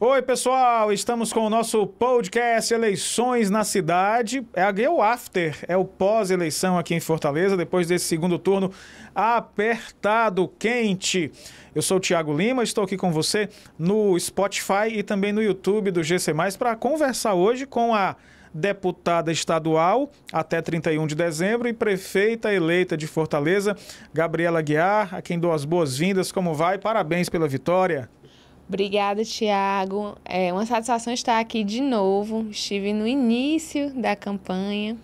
Oi, pessoal, estamos com o nosso podcast Eleições na Cidade. É o after, é o pós-eleição aqui em Fortaleza, depois desse segundo turno apertado, quente. Eu sou o Thiago Lima, estou aqui com você no Spotify e também no YouTube do GC+, para conversar hoje com a deputada estadual até 31 de dezembro e prefeita eleita de Fortaleza, Gabriela Aguiar, a quem dou as boas-vindas. Como vai? Parabéns pela vitória. Obrigada, Thiago. É uma satisfação estar aqui de novo. Estive no início da campanha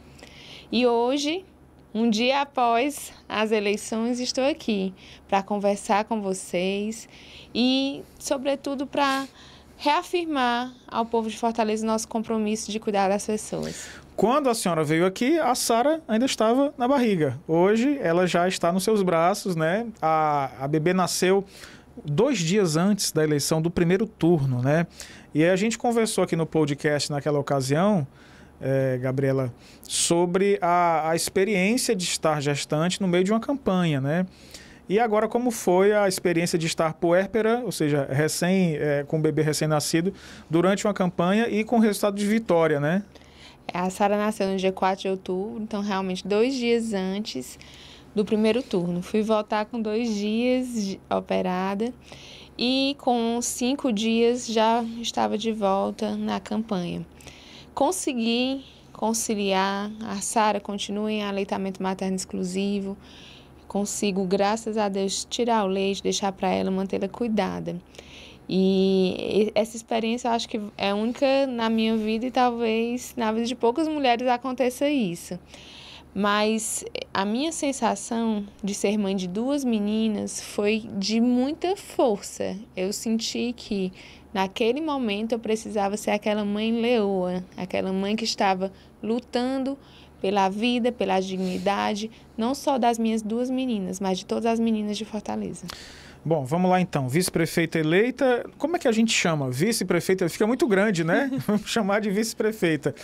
e hoje, um dia após as eleições, estou aqui para conversar com vocês e, sobretudo, para reafirmar ao povo de Fortaleza o nosso compromisso de cuidar das pessoas. Quando a senhora veio aqui, a Sara ainda estava na barriga. Hoje, ela já está nos seus braços, né? A bebê nasceu 2 dias antes da eleição do primeiro turno, né? E aí a gente conversou aqui no podcast naquela ocasião, Gabriela, sobre a experiência de estar gestante no meio de uma campanha, né? E agora, como foi a experiência de estar puérpera, ou seja, com um bebê recém-nascido, durante uma campanha e com resultado de vitória, né? A Sara nasceu no dia 4 de outubro, então realmente 2 dias antes do primeiro turno. Fui votar com 2 dias operada e com 5 dias já estava de volta na campanha. Consegui conciliar, a Sara continua em aleitamento materno exclusivo, consigo, graças a Deus, tirar o leite, deixar para ela, mantê-la cuidada. E essa experiência eu acho que é única na minha vida e talvez na vida de poucas mulheres aconteça isso. Mas a minha sensação de ser mãe de 2 meninas foi de muita força. Eu senti que naquele momento eu precisava ser aquela mãe leoa, aquela mãe que estava lutando pela vida, pela dignidade, não só das minhas 2 meninas, mas de todas as meninas de Fortaleza. Bom, vamos lá então. Vice-prefeita eleita, como é que a gente chama? Vice-prefeita fica muito grande, né? Vamos chamar de vice-prefeita.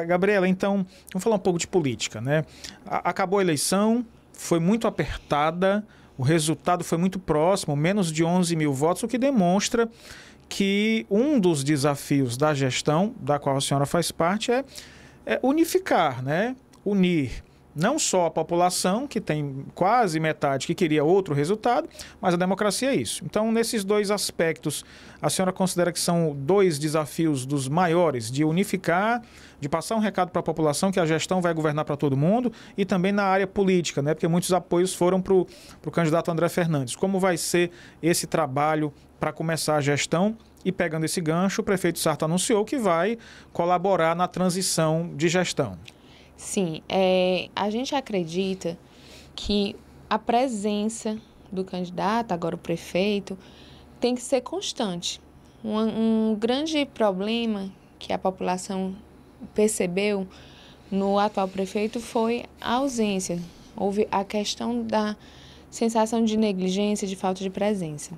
Gabriela, então, vamos falar um pouco de política, né? Acabou a eleição, foi muito apertada, o resultado foi muito próximo, menos de 11 mil votos, o que demonstra que um dos desafios da gestão, da qual a senhora faz parte, é unificar, né? Unir não só a população, que tem quase metade que queria outro resultado, mas a democracia é isso. Então, nesses 2 aspectos, a senhora considera que são 2 desafios dos maiores, de unificar, de passar um recado para a população que a gestão vai governar para todo mundo, e também na área política, né? Porque muitos apoios foram para o candidato André Fernandes. Como vai ser esse trabalho para começar a gestão? E pegando esse gancho, o prefeito Sarto anunciou que vai colaborar na transição de gestão. Sim, a gente acredita que a presença do candidato, agora o prefeito, tem que ser constante. Um grande problema que a população percebeu no atual prefeito foi a ausência. Houve a questão da sensação de negligência, de falta de presença.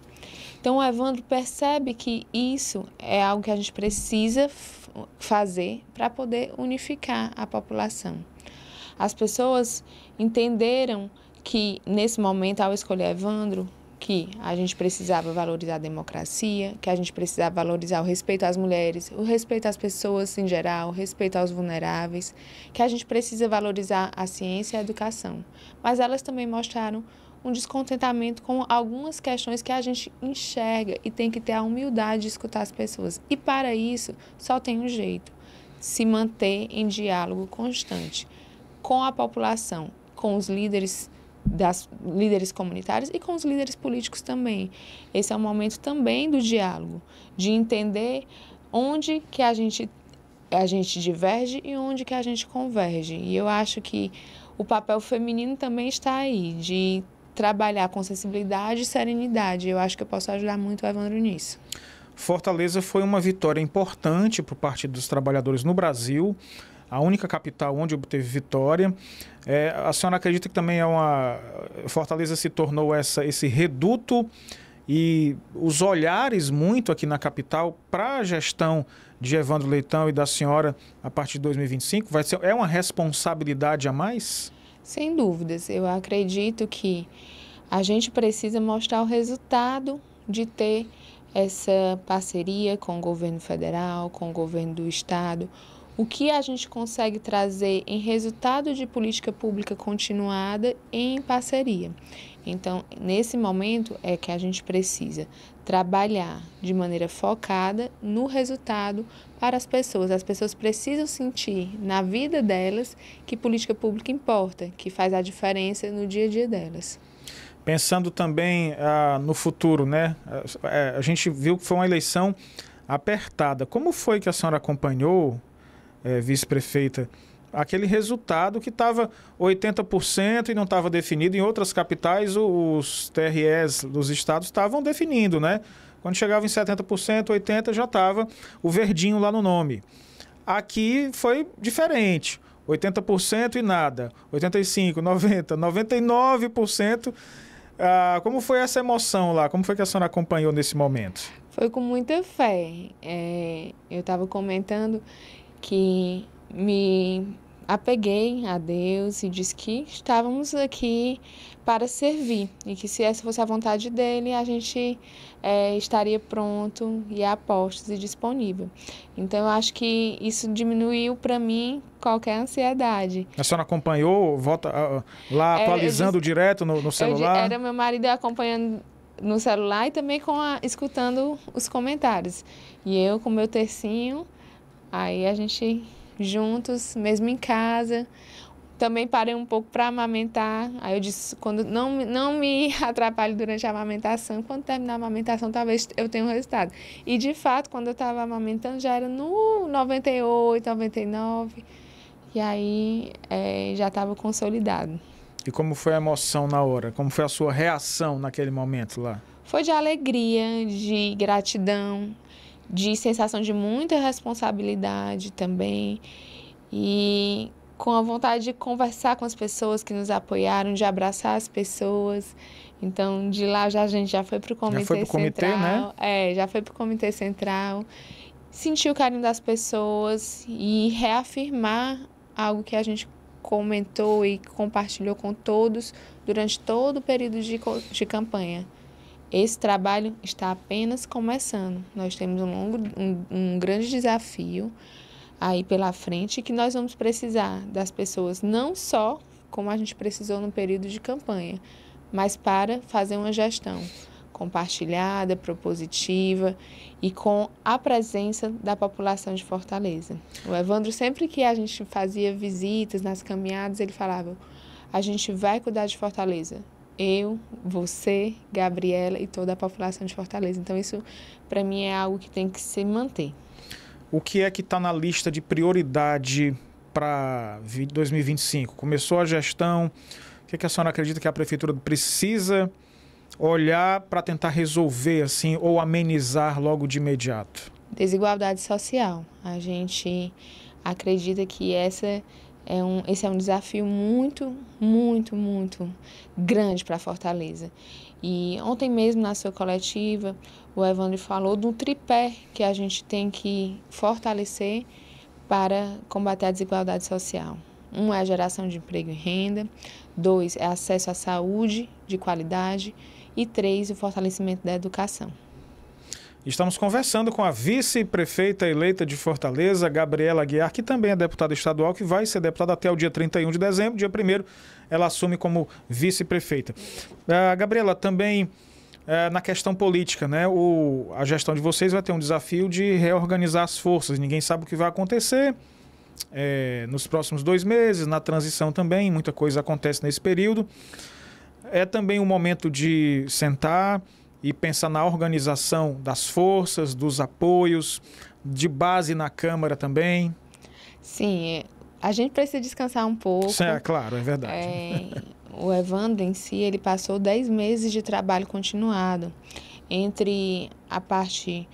Então, o Evandro percebe que isso é algo que a gente precisa fazer para poder unificar a população. As pessoas entenderam que, nesse momento, ao escolher Evandro, que a gente precisava valorizar a democracia, que a gente precisava valorizar o respeito às mulheres, o respeito às pessoas em geral, o respeito aos vulneráveis, que a gente precisa valorizar a ciência e a educação. Mas elas também mostraram um descontentamento com algumas questões que a gente enxerga e tem que ter a humildade de escutar as pessoas. E para isso, só tem um jeito: se manter em diálogo constante com a população, com os líderes comunitários e com os líderes políticos também. Esse é um momento também do diálogo, de entender onde que a gente diverge e onde que a gente converge. E eu acho que o papel feminino também está aí, de trabalhar com sensibilidade e serenidade. Eu acho que eu posso ajudar muito o Evandro nisso. Fortaleza foi uma vitória importante para o Partido dos Trabalhadores no Brasil, a única capital onde obteve vitória. A senhora acredita que também Fortaleza se tornou esse reduto e os olhares muito aqui na capital para a gestão de Evandro Leitão e da senhora a partir de 2025? É uma responsabilidade a mais? Sem dúvidas. Eu acredito que a gente precisa mostrar o resultado de ter essa parceria com o governo federal, com o governo do estado, o que a gente consegue trazer em resultado de política pública continuada em parceria. Então, nesse momento é que a gente precisa trabalhar de maneira focada no resultado para as pessoas. As pessoas precisam sentir na vida delas que política pública importa, que faz a diferença no dia a dia delas. Pensando também no futuro, né? A gente viu que foi uma eleição apertada. Como foi que a senhora acompanhou, vice-prefeita, aquele resultado que estava 80% e não estava definido? Em outras capitais, os TREs dos estados estavam definindo, né? Quando chegava em 70%, 80% já estava o verdinho lá no nome. Aqui foi diferente. 80% e nada. 85%, 90%, 99%. Como foi essa emoção lá? Como foi que a senhora acompanhou nesse momento? Foi com muita fé. Eu estava comentando que me apeguei a Deus e disse que estávamos aqui para servir e que se essa fosse a vontade dele, a gente estaria pronto e a postos e disponível. Então, eu acho que isso diminuiu para mim qualquer ansiedade. A senhora acompanhou, volta lá atualizando direto no celular? Era meu marido acompanhando no celular e também escutando os comentários. E eu com meu tercinho, aí a gente juntos, mesmo em casa. Também parei um pouco para amamentar. Aí eu disse, quando não me atrapalhe durante a amamentação, quando terminar a amamentação, talvez eu tenha um resultado. E, de fato, quando eu estava amamentando, já era no 98, 99. E aí já estava consolidado. E como foi a emoção na hora? Como foi a sua reação naquele momento lá? Foi de alegria, de gratidão, de sensação de muita responsabilidade também. E com a vontade de conversar com as pessoas que nos apoiaram, de abraçar as pessoas. Então, de lá a gente já foi para o comitê central. Já foi para o comitê, né? Já foi para o comitê central. Sentir o carinho das pessoas e reafirmar algo que a gente comentou e compartilhou com todos durante todo o período de campanha. Esse trabalho está apenas começando. Nós temos um grande desafio aí pela frente, que nós vamos precisar das pessoas não só como a gente precisou no período de campanha, mas para fazer uma gestão compartilhada, propositiva e com a presença da população de Fortaleza. O Evandro, sempre que a gente fazia visitas nas caminhadas, ele falava: a gente vai cuidar de Fortaleza. Eu, você, Gabriela e toda a população de Fortaleza. Então, isso, para mim, é algo que tem que se manter. O que é que está na lista de prioridade para 2025? Começou a gestão, o que é que a senhora acredita que a prefeitura precisa olhar para tentar resolver assim ou amenizar logo de imediato? Desigualdade social. A gente acredita que esse é um desafio muito, muito, muito grande para Fortaleza. E ontem mesmo, na sua coletiva, o Evandro falou do tripé que a gente tem que fortalecer para combater a desigualdade social. 1 é a geração de emprego e renda, 2 é acesso à saúde de qualidade e 3, o fortalecimento da educação. Estamos conversando com a vice-prefeita eleita de Fortaleza, Gabriela Aguiar, que também é deputada estadual, que vai ser deputada até o dia 31 de dezembro. Dia 1º, ela assume como vice-prefeita. Gabriela, também na questão política, né? A gestão de vocês vai ter um desafio de reorganizar as forças. Ninguém sabe o que vai acontecer nos próximos 2 meses, na transição também, muita coisa acontece nesse período. É também um momento de sentar e pensar na organização das forças, dos apoios, de base na Câmara também. Sim, a gente precisa descansar um pouco. Sim, claro, é verdade. O Evandro em si, ele passou 10 meses de trabalho continuado entre a parte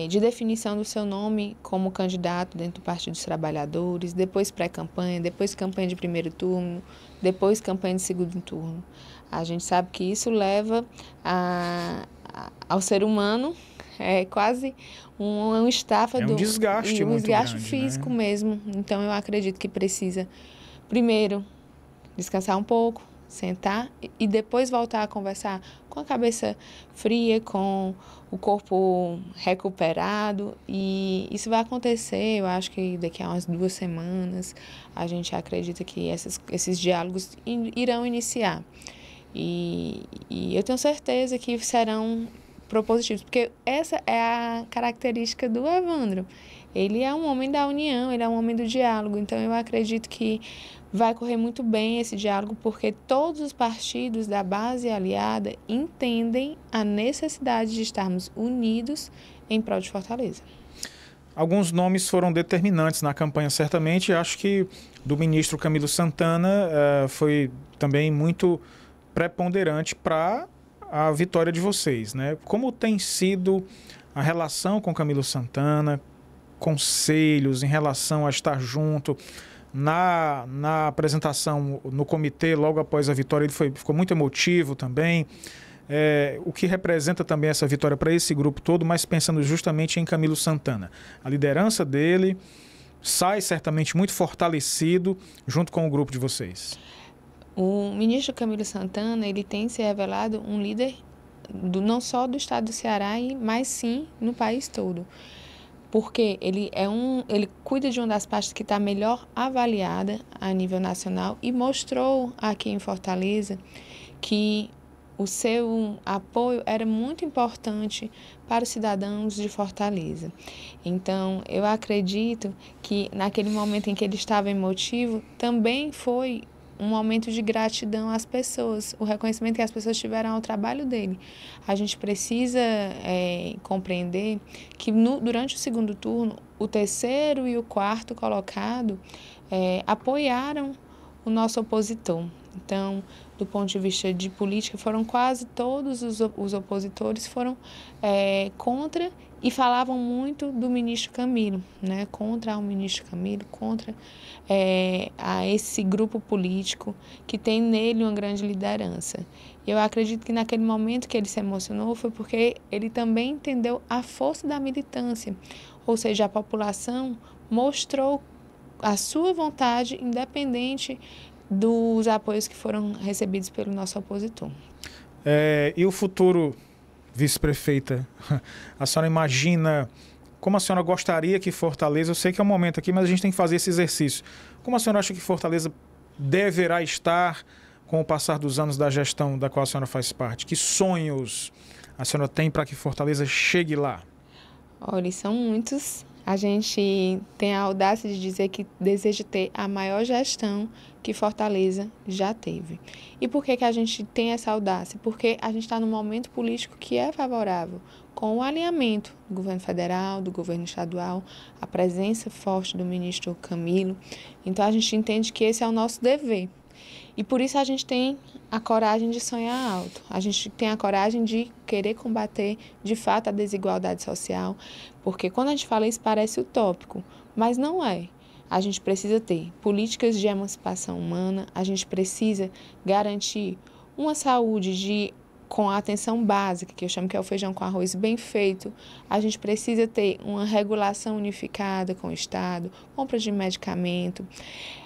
de definição do seu nome como candidato dentro do Partido dos Trabalhadores, depois pré-campanha, depois campanha de primeiro turno, depois campanha de segundo turno. A gente sabe que isso leva ao ser humano quase um estafa um desgaste um muito desgaste grande, físico, né? mesmo. Então, eu acredito que precisa, primeiro, descansar um pouco, sentar e depois voltar a conversar com a cabeça fria, com o corpo recuperado, e isso vai acontecer, eu acho que daqui a umas 2 semanas a gente acredita que esses diálogos irão iniciar. E eu tenho certeza que serão propositivos, porque essa é a característica do Evandro. Ele é um homem da união, ele é um homem do diálogo, então eu acredito que vai correr muito bem esse diálogo, porque todos os partidos da base aliada entendem a necessidade de estarmos unidos em prol de Fortaleza. Alguns nomes foram determinantes na campanha, certamente. Acho que do ministro Camilo Santana foi também muito preponderante para a vitória de vocês, né? Como tem sido a relação com Camilo Santana, conselhos em relação a estar junto na apresentação no comitê, logo após a vitória, ele ficou muito emotivo também. O que representa também essa vitória para esse grupo todo, mas pensando justamente em Camilo Santana. A liderança dele sai certamente muito fortalecido junto com o grupo de vocês. O ministro Camilo Santana, ele tem se revelado um líder não só do estado do Ceará, mas sim no país todo. Porque ele cuida de uma das partes que está melhor avaliada a nível nacional e mostrou aqui em Fortaleza que o seu apoio era muito importante para os cidadãos de Fortaleza. Então, eu acredito que naquele momento em que ele estava emotivo, também foi um momento de gratidão às pessoas, o reconhecimento que as pessoas tiveram ao trabalho dele. A gente precisa compreender que durante o segundo turno, o 3º e o 4º colocado apoiaram o nosso opositor. Então, do ponto de vista de política, foram quase todos os opositores foram contra e falavam muito do ministro Camilo, né? Contra o ministro Camilo, contra a esse grupo político que tem nele uma grande liderança. Eu acredito que naquele momento que ele se emocionou foi porque ele também entendeu a força da militância, ou seja, a população mostrou a sua vontade independente dos apoios que foram recebidos pelo nosso opositor. E o futuro vice-prefeita? A senhora imagina como a senhora gostaria que Fortaleza, eu sei que é um momento aqui, mas a gente tem que fazer esse exercício. Como a senhora acha que Fortaleza deverá estar com o passar dos anos da gestão da qual a senhora faz parte? Que sonhos a senhora tem para que Fortaleza chegue lá? Olha, são muitos. A gente tem a audácia de dizer que deseja ter a maior gestão que Fortaleza já teve. E por que a gente tem essa audácia? Porque a gente está num momento político que é favorável, com o alinhamento do governo federal, do governo estadual, a presença forte do ministro Camilo. Então, a gente entende que esse é o nosso dever. E por isso a gente tem a coragem de sonhar alto, a gente tem a coragem de querer combater de fato a desigualdade social, porque quando a gente fala isso parece utópico, mas não é. A gente precisa ter políticas de emancipação humana, a gente precisa garantir uma saúde com a atenção básica, que eu chamo que é o feijão com arroz bem feito. A gente precisa ter uma regulação unificada com o Estado, compra de medicamento.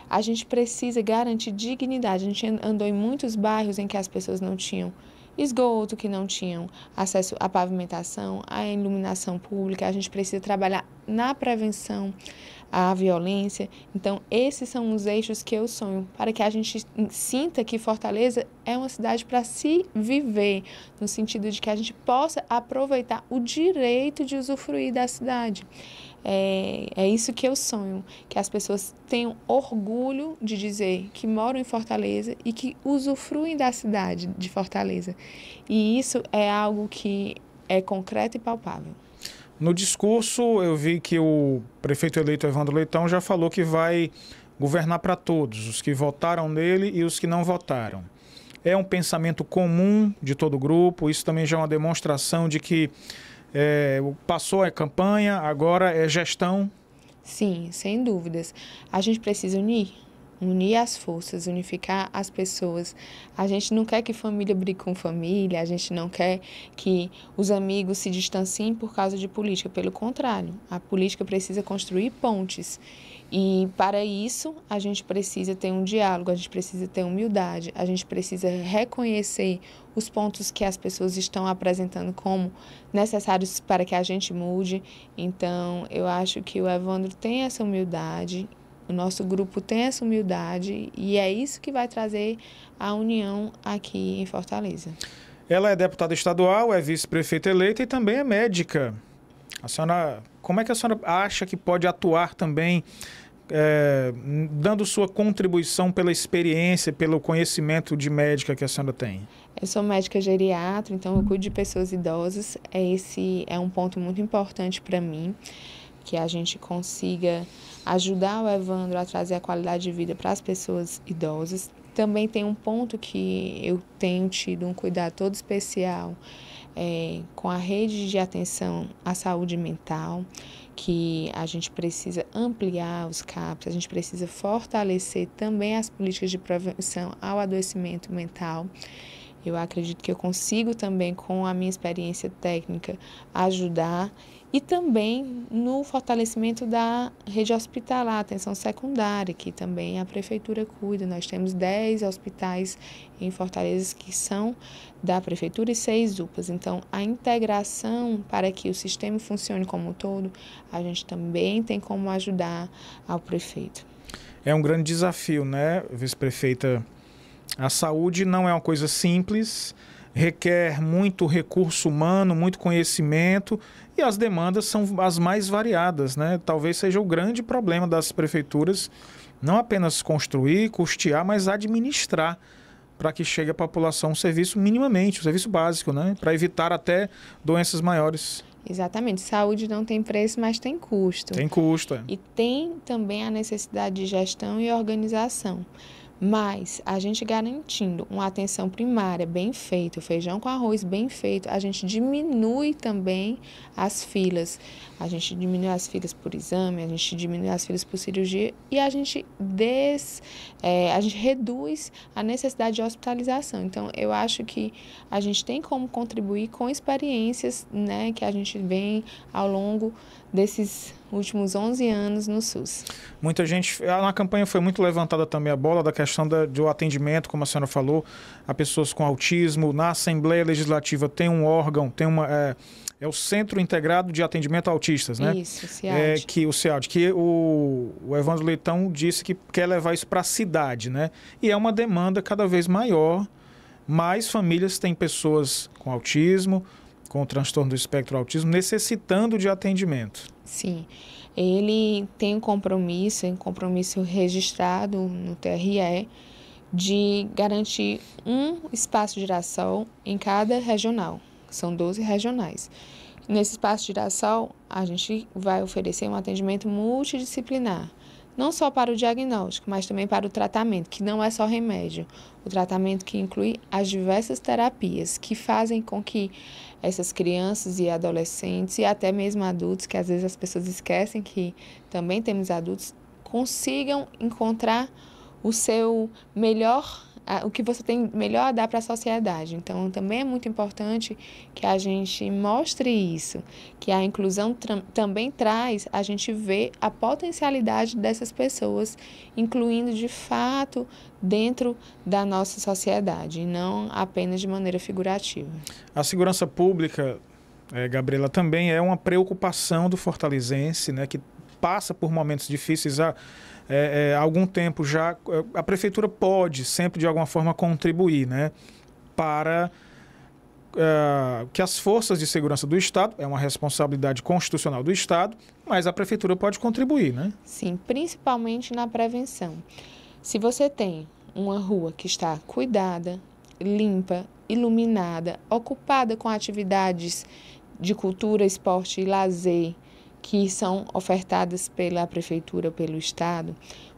A gente precisa garantir dignidade. A gente andou em muitos bairros em que as pessoas não tinham esgoto, que não tinham acesso à pavimentação, à iluminação pública. A gente precisa trabalhar na prevenção à violência. Então, esses são os eixos que eu sonho, para que a gente sinta que Fortaleza é uma cidade para se viver, no sentido de que a gente possa aproveitar o direito de usufruir da cidade. É isso que eu sonho, que as pessoas tenham orgulho de dizer que moram em Fortaleza e que usufruem da cidade de Fortaleza. E isso é algo que é concreto e palpável. No discurso, eu vi que o prefeito eleito Evandro Leitão já falou que vai governar para todos, os que votaram nele e os que não votaram. É um pensamento comum de todo o grupo, isso também já é uma demonstração de que passou a campanha, agora é gestão? Sim, sem dúvidas. A gente precisa unir as forças, unificar as pessoas. A gente não quer que família brigue com família, a gente não quer que os amigos se distanciem por causa de política. Pelo contrário, a política precisa construir pontes. E para isso, a gente precisa ter um diálogo, a gente precisa ter humildade, a gente precisa reconhecer os pontos que as pessoas estão apresentando como necessários para que a gente mude. Então, eu acho que o Evandro tem essa humildade, o nosso grupo tem essa humildade e é isso que vai trazer a união aqui em Fortaleza. Ela é deputada estadual, é vice-prefeita eleita e também é médica. A senhora, como é que a senhora acha que pode atuar também, dando sua contribuição pela experiência, pelo conhecimento de médica que a senhora tem? Eu sou médica geriatra, então eu cuido de pessoas idosas. Esse é um ponto muito importante para mim, que a gente consiga ajudar o Evandro a trazer a qualidade de vida para as pessoas idosas. Também tem um ponto que eu tenho tido um cuidado todo especial com a rede de atenção à saúde mental, que a gente precisa ampliar os CAPs, a gente precisa fortalecer também as políticas de prevenção ao adoecimento mental. Eu acredito que eu consigo também, com a minha experiência técnica, ajudar e também no fortalecimento da rede hospitalar, atenção secundária, que também a Prefeitura cuida. Nós temos 10 hospitais em Fortaleza que são da Prefeitura e 6 UPAs. Então, a integração para que o sistema funcione como um todo, a gente também tem como ajudar ao prefeito. É um grande desafio, né, vice-prefeita? A saúde não é uma coisa simples, requer muito recurso humano, muito conhecimento e as demandas são as mais variadas, né? Talvez seja o grande problema das prefeituras, não apenas construir, custear, mas administrar para que chegue à população um serviço minimamente, um serviço básico, né? Para evitar até doenças maiores. Exatamente. Saúde não tem preço, mas tem custo. Tem custo, é. E tem também a necessidade de gestão e organização. Mas a gente garantindo uma atenção primária bem feita, o feijão com arroz bem feito, a gente diminui também as filas. A gente diminui as filas por exame, a gente diminui as filas por cirurgia e a gente reduz a necessidade de hospitalização. Então, eu acho que a gente tem como contribuir com experiências, né, que a gente vem ao longo desses últimos 11 anos no SUS. Muita gente, na campanha foi muito levantada também a bola da questão do atendimento, como a senhora falou, a pessoas com autismo. Na Assembleia Legislativa tem um órgão, é o Centro Integrado de Atendimento a Autistas, né? Isso, CIAD. O CIAD, que o Evandro Leitão disse que quer levar isso para a cidade, né? E é uma demanda cada vez maior. Mais famílias têm pessoas com autismo, com o transtorno do espectro autismo, necessitando de atendimento. Sim, ele tem um compromisso registrado no TRE de garantir um espaço de girassol em cada regional. São 12 regionais. Nesse espaço de girassol, a gente vai oferecer um atendimento multidisciplinar, não só para o diagnóstico, mas também para o tratamento, que não é só remédio. O tratamento que inclui as diversas terapias que fazem com que essas crianças e adolescentes e até mesmo adultos, que às vezes as pessoas esquecem que também temos adultos, consigam encontrar o seu melhor, o que você tem melhor a dar para a sociedade. Então, também é muito importante que a gente mostre isso, que a inclusão também traz a gente ver a potencialidade dessas pessoas, incluindo de fato dentro da nossa sociedade, e não apenas de maneira figurativa. A segurança pública, Gabriela, também é uma preocupação do fortalezense, né, que passa por momentos difíceis há algum tempo já. A prefeitura pode sempre de alguma forma contribuir, né, para que as forças de segurança do Estado, é uma responsabilidade constitucional do Estado, mas a prefeitura pode contribuir, né? Sim, principalmente na prevenção. Se você tem uma rua que está cuidada, limpa, iluminada, ocupada com atividades de cultura, esporte e lazer que são ofertadas pela prefeitura, pelo Estado,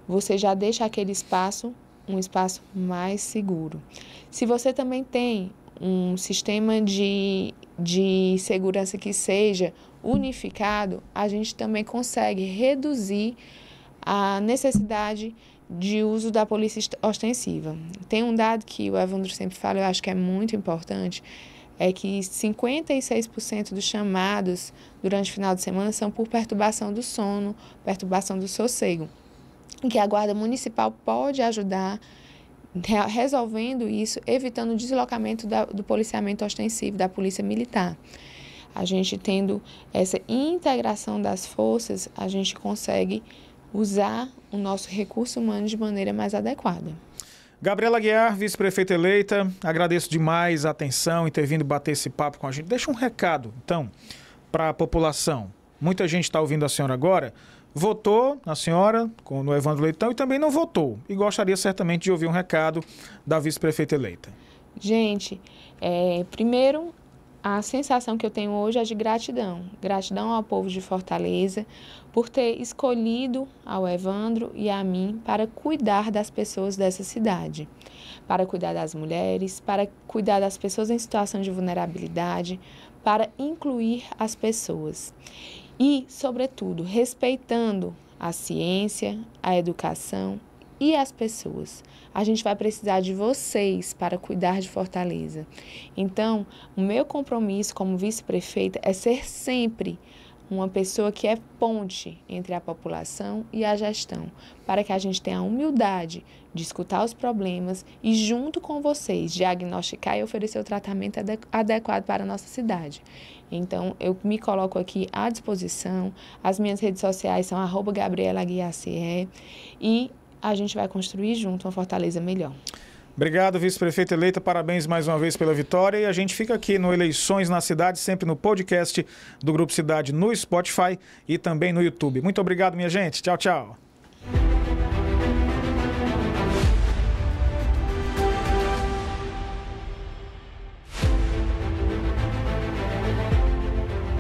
você já deixa aquele espaço um espaço mais seguro. Se você também tem um sistema de segurança que seja unificado, a gente também consegue reduzir a necessidade de uso da polícia ostensiva. Tem um dado que o Evandro sempre fala, eu acho que é muito importante, é que 56% dos chamados durante o final de semana são por perturbação do sono, perturbação do sossego. que a Guarda Municipal pode ajudar resolvendo isso, evitando o deslocamento do policiamento ostensivo, da polícia militar. A gente tendo essa integração das forças, a gente consegue usar o nosso recurso humano de maneira mais adequada. Gabriela Aguiar, vice-prefeita eleita, agradeço demais a atenção em ter vindo bater esse papo com a gente. Deixa um recado, então, para a população. Muita gente está ouvindo a senhora agora, votou na senhora, no Evandro Leitão, e também não votou. E gostaria certamente de ouvir um recado da vice-prefeita eleita. Gente, primeiro, a sensação que eu tenho hoje é de gratidão. Gratidão ao povo de Fortaleza por ter escolhido ao Evandro e a mim para cuidar das pessoas dessa cidade, para cuidar das mulheres, para cuidar das pessoas em situação de vulnerabilidade, para incluir as pessoas. E, sobretudo, respeitando a ciência, a educação e as pessoas. A gente vai precisar de vocês para cuidar de Fortaleza. Então, o meu compromisso como vice-prefeita é ser sempre uma pessoa que é ponte entre a população e a gestão, para que a gente tenha a humildade de escutar os problemas e, junto com vocês, diagnosticar e oferecer o tratamento adequado para a nossa cidade. Então, eu me coloco aqui à disposição. As minhas redes sociais são @GabrielaAguiarCE e a gente vai construir junto uma Fortaleza melhor. Obrigado, vice-prefeita eleita. Parabéns mais uma vez pela vitória. E a gente fica aqui no Eleições na Cidade, sempre no podcast do Grupo Cidade, no Spotify e também no YouTube. Muito obrigado, minha gente. Tchau, tchau.